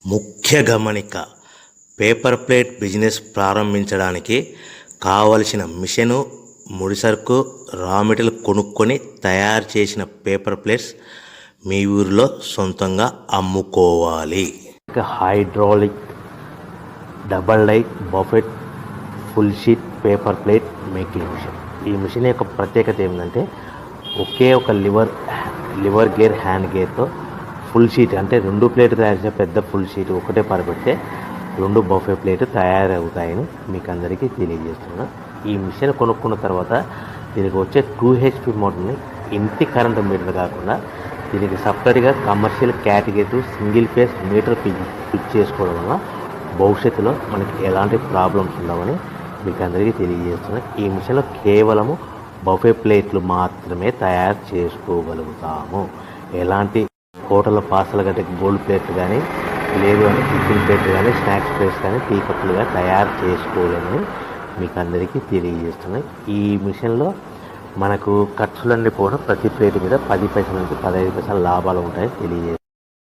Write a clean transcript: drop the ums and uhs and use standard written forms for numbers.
ముఖ్య గమనిక: paper plate business ప్రారంభించడానికి కావలసిన మిషను, ముడిసరుకు, రా మెటీరియల్ కొనుక్కొని తయారు చేసిన పేపర్ ప్లేట్స్ మీ ఊరిలో సొంతంగా అమ్ముకోవాలి. Hydraulic double die buffet full sheet paper plate making machine. ఈ మిషన్ యొక్క ప్రత్యేకత ఏంటంటే ఒకే ఒక లివర్ గేర్, హ్యాండ్ గేర్తో ఫుల్ షీట్ అంటే 2 ప్లేట్ తయారు చేసే పెద్ద ఫుల్ షీట్ ఒకటే పరబెడితే 2 బఫే ప్లేట్ తయారవుతాయని మీకు అందరికీ తెలియజేస్తున్నా. ఈ మిషన్ కొనుక్కున్న తర్వాత దీనికి వచ్చే 2 HP మోటార్ని ఇంటి కరెంటు మీటర్ కాకుండా దీనికి సపరేట్గా commercial category single phase metre fix చేసుకోవడం వల్ల భవిష్యత్తులో మనకి ఎలాంటి ప్రాబ్లమ్స్ ఉండవని మీకు అందరికీ తెలియజేస్తున్నా. ఈ మిషన్లో కేవలము బఫే ప్లేట్లు మాత్రమే తయారు చేసుకోగలుగుతాము. ఎలాంటి హోటల్లో పార్సల్ గట్టే గోల్డ్ ప్లేట్లు కానీ, లేదు అంటే టిఫిన్ ప్లేట్లు కానీ, స్నాక్స్ ప్లేట్స్ కానీ, టీ కప్పులుగా తయారు చేసుకోలేమని మీకు అందరికీ తెలియజేస్తున్నాయి. ఈ మిషన్లో మనకు ఖర్చులన్నీ కూడా ప్రతి ప్లేట్ మీద 10 పైసల నుంచి 15 పైసల లాభాలు ఉంటాయని తెలియజేస్తున్నాయి.